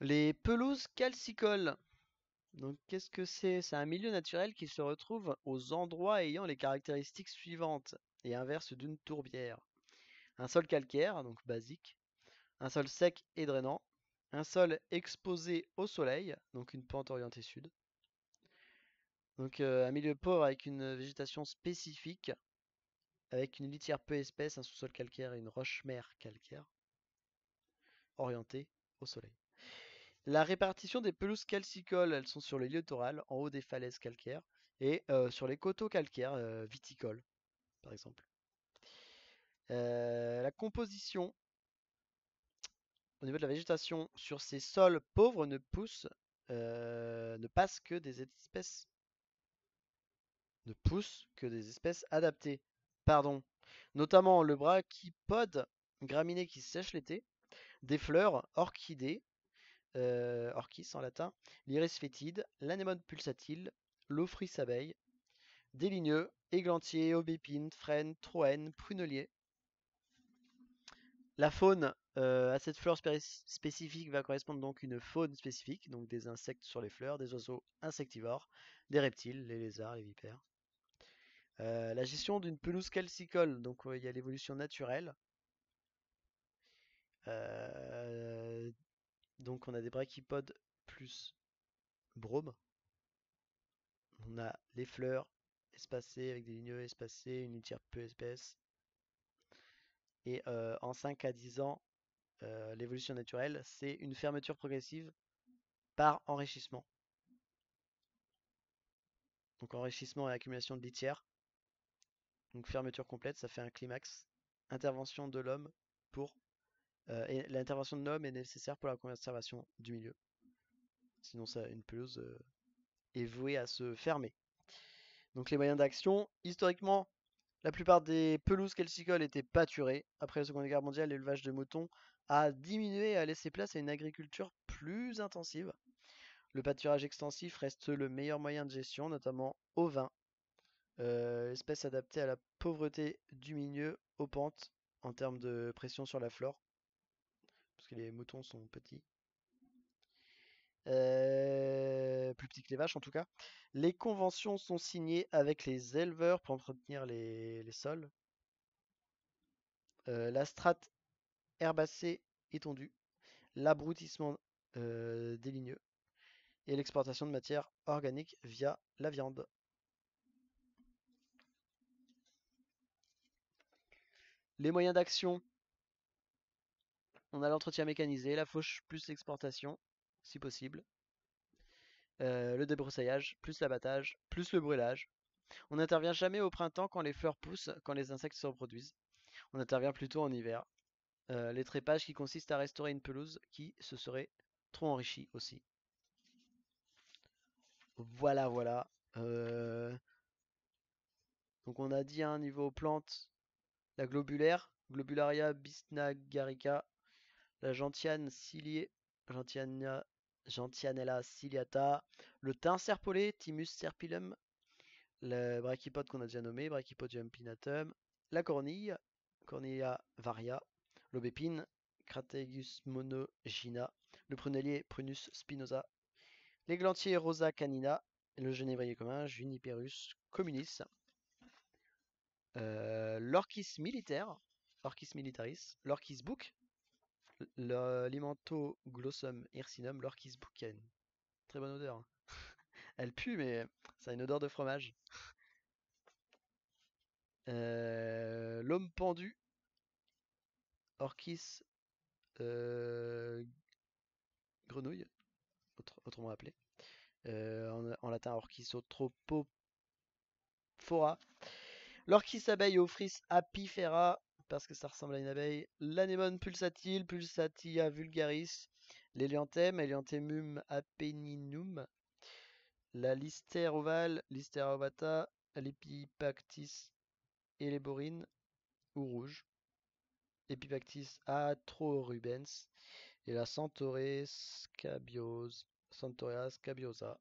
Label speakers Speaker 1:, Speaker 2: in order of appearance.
Speaker 1: Les pelouses calcicoles. Donc, qu'est-ce que c'est? C'est un milieu naturel qui se retrouve aux endroits ayant les caractéristiques suivantes et inverses d'une tourbière. Un sol calcaire, donc basique, un sol sec et drainant, un sol exposé au soleil, donc une pente orientée sud, donc un milieu pauvre avec une végétation spécifique, avec une litière peu épaisse, un sous-sol calcaire et une roche-mère calcaire, orientée au soleil. La répartition des pelouses calcicoles, elles sont sur les littorales, en haut des falaises calcaires, et sur les coteaux calcaires viticoles, par exemple. La composition au niveau de la végétation sur ces sols pauvres ne passe que des espèces ne poussent que des espèces adaptées. Pardon. Notamment le brachypode graminé qui sèche l'été, des fleurs, orchidées, orchis en latin, l'iris fétide, l'anémone pulsatile, l'ophrys abeille, des ligneux, églantiers, aubépines, frênes, troènes, pruneliers. La faune à cette fleur spécifique va correspondre donc une faune spécifique, donc des insectes sur les fleurs, des oiseaux insectivores, des reptiles, les lézards, les vipères. La gestion d'une pelouse calcicole, donc il y a l'évolution naturelle. Euh, donc on a des brachypodes plus brome. On a les fleurs espacées avec des ligneux espacés, une litière peu épaisse. Et en 5 à 10 ans, l'évolution naturelle, c'est une fermeture progressive par enrichissement. Donc enrichissement et accumulation de litière. Donc fermeture complète, ça fait un climax. Intervention de l'homme pour et l'intervention de l'homme est nécessaire pour la conservation du milieu. Sinon, ça, une pelouse est vouée à se fermer. Donc les moyens d'action, historiquement, la plupart des pelouses calcicoles étaient pâturées. Après la Seconde Guerre mondiale, l'élevage de moutons a diminué et a laissé place à une agriculture plus intensive. Le pâturage extensif reste le meilleur moyen de gestion, notamment au vin, espèce adaptée à la pauvreté du milieu, aux pentes, en termes de pression sur la flore, parce que les moutons sont petits. Plus petits que les vaches en tout cas. Les conventions sont signées avec les éleveurs pour entretenir les sols. La strate herbacée étendue, l'abroutissement des ligneux et l'exportation de matières organiques via la viande. Les moyens d'action, on a l'entretien mécanisé, la fauche plus l'exportation, si possible. Le débroussaillage, plus l'abattage, plus le brûlage. On n'intervient jamais au printemps quand les fleurs poussent, quand les insectes se reproduisent. On intervient plutôt en hiver. Les trépages qui consistent à restaurer une pelouse qui se serait trop enrichie aussi. Voilà, voilà. Euh, donc on a dit un niveau plantes, la globulaire, Globularia bisnagarica, la gentiane ciliée, Gentianella ciliata, le thym serpolé, Thymus serpyllum, le brachypode qu'on a déjà nommé, Brachypodium pinnatum, la cornille, Cornilla varia, l'aubépine, Crategus monogina, le prunellier, Prunus spinosa, l'églantier Rosa canina, le genévrier commun, Juniperus communis, l'orchis militaire, Orchis militaris, l'orchis bouc, l'Imantoglossum hircinum, l'orchis bouc, qui a une très bonne odeur, hein. Elle pue, mais ça a une odeur de fromage. L'homme pendu, Orchis grenouille, autrement appelé. En latin, Orchis otropophora. L'orchis abeille Ophrys apifera, parce que ça ressemble à une abeille. L'anémone pulsatile, Pulsatilla vulgaris. L'hélianthème, Helianthemum apenninum. La listère ovale, Listera ovata. L'Epipactis éléborine, ou rouge. Epipactis atrorubens. Et la Centaurea scabiosa.